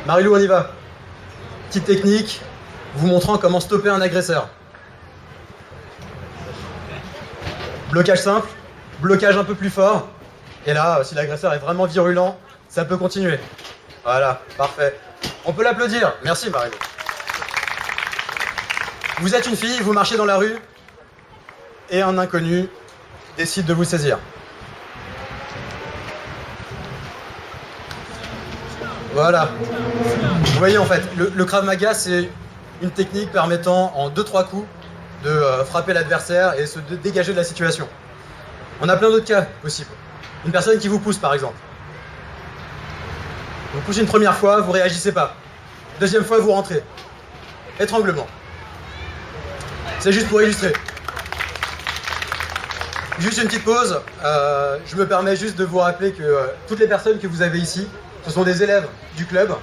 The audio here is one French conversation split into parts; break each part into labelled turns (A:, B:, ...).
A: Marilou, on y va. Petite technique, vous montrant comment stopper un agresseur. Blocage simple, blocage un peu plus fort. Et là, si l'agresseur est vraiment virulent, ça peut continuer. Voilà, parfait. On peut l'applaudir. Merci, Marilou. Vous êtes une fille, vous marchez dans la rue, et un inconnu décide de vous saisir. Voilà. Vous voyez, en fait, le Krav Maga, c'est une technique permettant en 2-3 coups de frapper l'adversaire et se dégager de la situation. On a plein d'autres cas possibles. Une personne qui vous pousse, par exemple. Vous poussez une première fois, vous réagissez pas. Deuxième fois, vous rentrez. Étranglement. C'est juste pour illustrer. Juste une petite pause. Je me permets juste de vous rappeler que toutes les personnes que vous avez ici, ce sont des élèves du club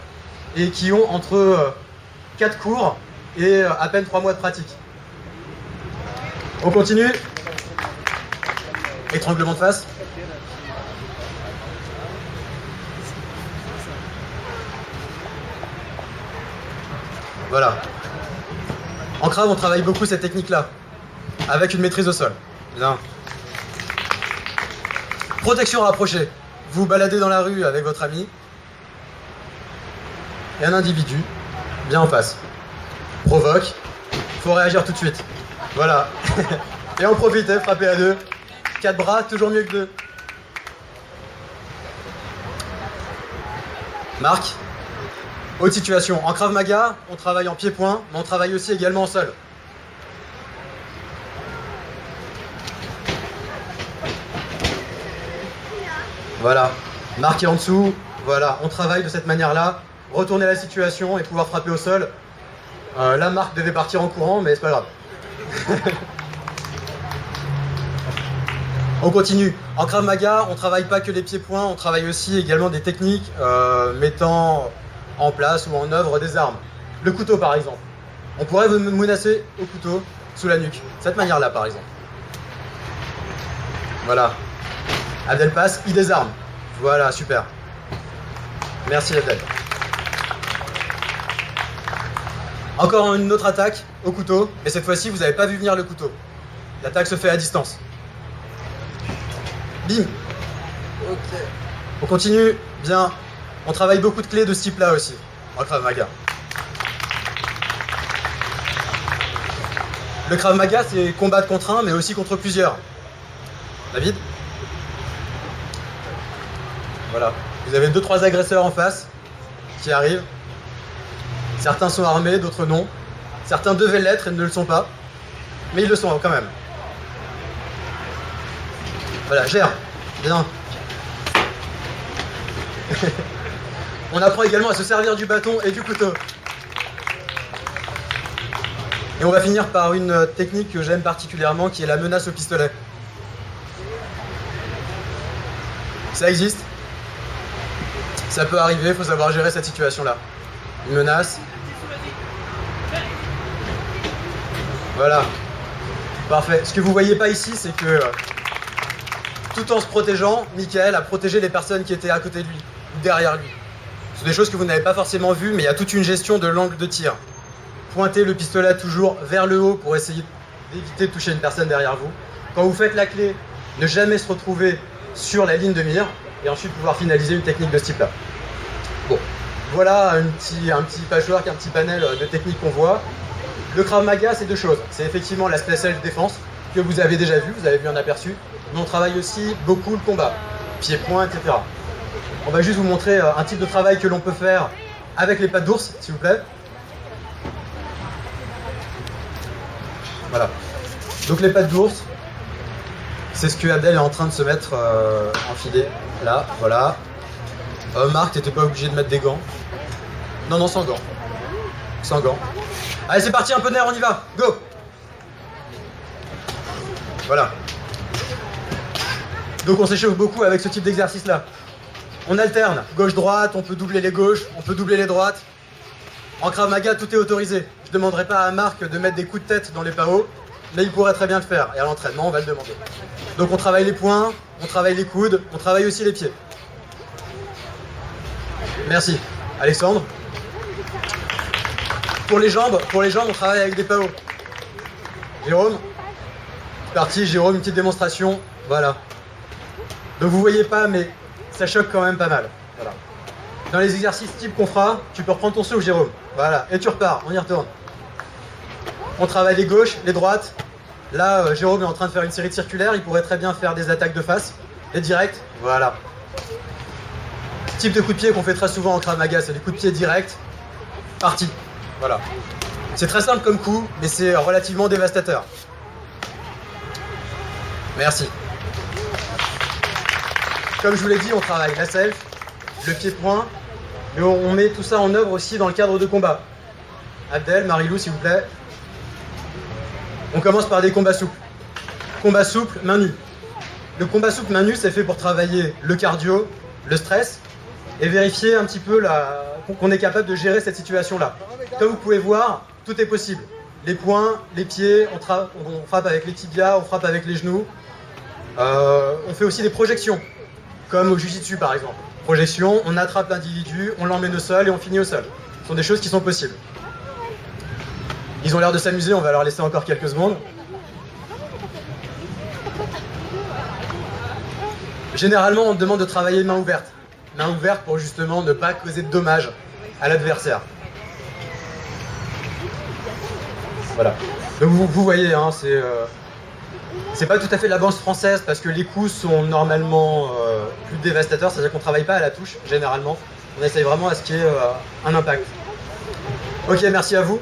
A: et qui ont entre 4 cours et à peine 3 mois de pratique. On continue. Étranglement de face. Voilà. En Krav, on travaille beaucoup cette technique-là, avec une maîtrise au sol. Bien. Protection rapprochée. Vous baladez dans la rue avec votre ami, et un individu, bien en face. Provoque, faut réagir tout de suite. Voilà. Et en profiter, frapper à 2. 4 bras, toujours mieux que 2. Marque. Autre situation. En Krav Maga, on travaille en pied-point, mais on travaille aussi également en sol. Voilà. Marqué en dessous. Voilà. On travaille de cette manière-là. Retourner la situation et pouvoir frapper au sol. La marque devait partir en courant, mais c'est pas grave. On continue. En Krav Maga, on travaille pas que les pieds-points, on travaille aussi également des techniques mettant en place ou en œuvre des armes. Le couteau, par exemple. On pourrait vous menacer au couteau sous la nuque. Cette manière-là, par exemple. Voilà. Abdel passe, il désarme. Voilà, super. Merci, Abdel. Encore une autre attaque au couteau, mais cette fois-ci, vous n'avez pas vu venir le couteau. L'attaque se fait à distance. Bim. Ok. On continue. Bien. On travaille beaucoup de clés de ce type-là aussi, en Krav Maga. Le Krav Maga, c'est combattre contre un, mais aussi contre plusieurs. David ? Voilà. Vous avez 2-3 agresseurs en face qui arrivent. Certains sont armés, d'autres non. Certains devaient l'être et ne le sont pas. Mais ils le sont quand même. Voilà, gère. Bien. On apprend également à se servir du bâton et du couteau. Et on va finir par une technique que j'aime particulièrement, qui est la menace au pistolet. Ça existe. Ça peut arriver, il faut savoir gérer cette situation-là. Une menace. Voilà. Parfait. Ce que vous voyez pas ici, c'est que tout en se protégeant, Michael a protégé les personnes qui étaient à côté de lui, ou derrière lui. Ce sont des choses que vous n'avez pas forcément vues, mais il y a toute une gestion de l'angle de tir. Pointez le pistolet toujours vers le haut pour essayer d'éviter de toucher une personne derrière vous. Quand vous faites la clé, ne jamais se retrouver sur la ligne de mire, et ensuite pouvoir finaliser une technique de ce type-là. Bon, voilà un petit patchwork, un petit panel de techniques qu'on voit. Le Krav Maga, c'est 2 choses. C'est effectivement l'aspect self-défense, que vous avez déjà vu, vous avez vu un aperçu. Mais on travaille aussi beaucoup le combat, pied-point, etc. On va juste vous montrer un type de travail que l'on peut faire avec les pattes d'ours, s'il vous plaît. Voilà. Donc les pattes d'ours, c'est ce que Abdel est en train de se mettre enfilé. Là, voilà. Marc, t'étais pas obligé de mettre des gants. Non, sans gants. Sans gants. Allez, c'est parti, un peu de nerf, on y va. Go. Voilà. Donc on s'échauffe beaucoup avec ce type d'exercice-là. On alterne, gauche-droite, on peut doubler les gauches, on peut doubler les droites. En Krav Maga, tout est autorisé. Je ne demanderai pas à Marc de mettre des coups de tête dans les PAO, mais il pourrait très bien le faire. Et à l'entraînement, on va le demander. Donc on travaille les poings, on travaille les coudes, on travaille aussi les pieds. Merci. Alexandre, Pour les jambes, on travaille avec des PAO. Jérôme, c'est parti, Jérôme, une petite démonstration. Voilà. Donc vous voyez pas, mais ça choque quand même pas mal. Voilà. Dans les exercices type qu'on fera, tu peux reprendre ton souffle, Jérôme. Voilà, et tu repars, on y retourne. On travaille les gauches, les droites. Là, Jérôme est en train de faire une série de circulaires, il pourrait très bien faire des attaques de face, des directs, voilà. Type de coup de pied qu'on fait très souvent en Krav Maga, c'est des coups de pied directs, parti. Voilà. C'est très simple comme coup, mais c'est relativement dévastateur. Merci. Comme je vous l'ai dit, on travaille la self, le pied-point, mais on met tout ça en œuvre aussi dans le cadre de combat. Abdel, Marilou, s'il vous plaît. On commence par des combats souples. Combat souple, main nue. Le combat souple, main nue, c'est fait pour travailler le cardio, le stress, et vérifier un petit peu qu'on est capable de gérer cette situation-là. Comme vous pouvez voir, tout est possible. Les poings, les pieds, on frappe avec les tibias, on frappe avec les genoux. On fait aussi des projections, comme au jiu-jitsu par exemple. Projection, on attrape l'individu, on l'emmène au sol et on finit au sol. Ce sont des choses qui sont possibles. Ils ont l'air de s'amuser, on va leur laisser encore quelques secondes. Généralement, on te demande de travailler main ouverte. Main ouverte pour justement ne pas causer de dommages à l'adversaire. Voilà. Donc vous voyez, hein, c'est pas tout à fait la boxe française parce que les coups sont normalement plus dévastateurs, c'est-à-dire qu'on travaille pas à la touche, généralement. On essaye vraiment à ce qu'il y ait un impact. Ok, merci à vous.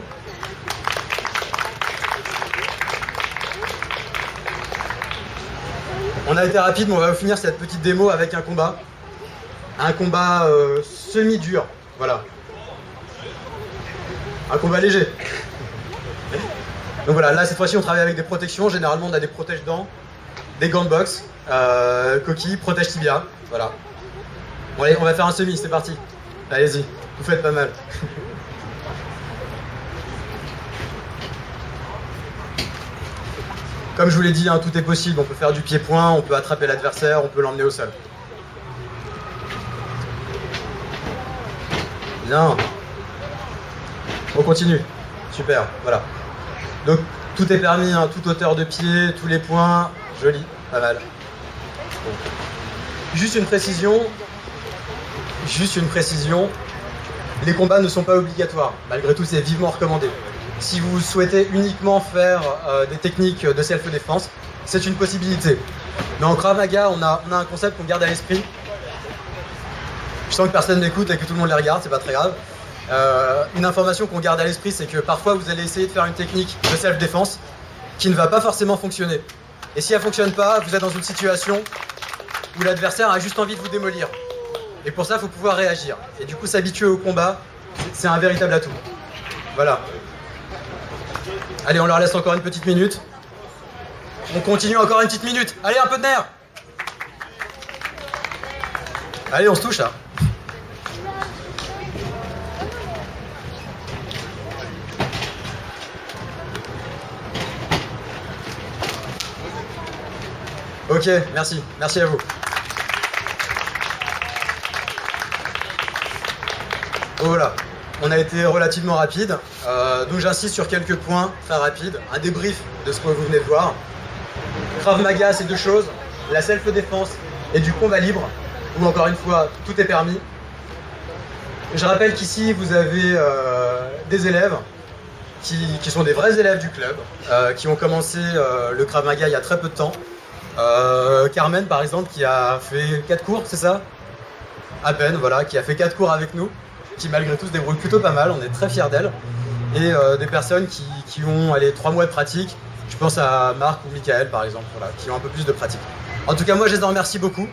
A: On a été rapide, mais on va finir cette petite démo avec un combat. Un combat semi-dur, voilà. Un combat léger. Donc voilà, là cette fois-ci on travaille avec des protections. Généralement on a des protège-dents, des gants de boxe, coquilles, protège-tibia, voilà. Bon allez, on va faire un semi, c'est parti. Allez-y, vous faites pas mal. Comme je vous l'ai dit, hein, tout est possible. On peut faire du pied-point, on peut attraper l'adversaire, on peut l'emmener au sol. Bien. On continue. Super, voilà. Donc tout est permis, hein, toute hauteur de pied, tous les points. Joli, pas mal. Bon. Juste une précision. Les combats ne sont pas obligatoires. Malgré tout, c'est vivement recommandé. Si vous souhaitez uniquement faire des techniques de self-défense, c'est une possibilité. Mais en Krav Maga, on a un concept qu'on garde à l'esprit. Je sens que personne n'écoute et que tout le monde les regarde, c'est pas très grave. Une information qu'on garde à l'esprit, c'est que parfois vous allez essayer de faire une technique de self-défense qui ne va pas forcément fonctionner. Et si elle ne fonctionne pas, vous êtes dans une situation où l'adversaire a juste envie de vous démolir. Et pour ça, il faut pouvoir réagir. Et du coup, s'habituer au combat, c'est un véritable atout. Voilà. Allez, on leur laisse encore une petite minute. On continue encore une petite minute. Allez, un peu de nerf. Allez, on se touche là. Ok, merci. Merci à vous. Voilà. On a été relativement rapide, donc j'insiste sur quelques points très rapides, un débrief de ce que vous venez de voir. Krav Maga, c'est deux choses, la self-défense et du combat libre, où encore une fois, tout est permis. Je rappelle qu'ici, vous avez des élèves qui sont des vrais élèves du club, qui ont commencé le Krav Maga il y a très peu de temps. Carmen, par exemple, qui a fait 4 cours, c'est ça? À peine, voilà, qui a fait 4 cours avec nous, qui malgré tout se débrouille plutôt pas mal, on est très fiers d'elle. Et des personnes qui ont 3 mois de pratique, je pense à Marc ou Michael par exemple, voilà, qui ont un peu plus de pratique. En tout cas, moi je les en remercie beaucoup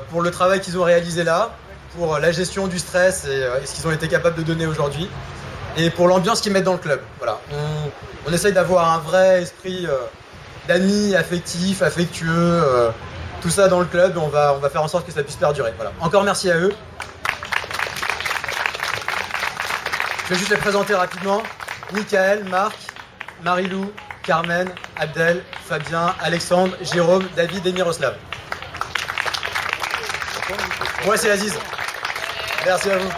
A: pour le travail qu'ils ont réalisé là, pour la gestion du stress et ce qu'ils ont été capables de donner aujourd'hui, et pour l'ambiance qu'ils mettent dans le club. Voilà. On essaye d'avoir un vrai esprit d'amis, affectif, affectueux, tout ça dans le club, et on va faire en sorte que ça puisse perdurer. Voilà. Encore merci à eux. Je vais juste les présenter rapidement. Michael, Marc, Marilou, Carmen, Abdel, Fabien, Alexandre, Jérôme, David et Miroslav. Moi c'est Aziz. Merci à vous.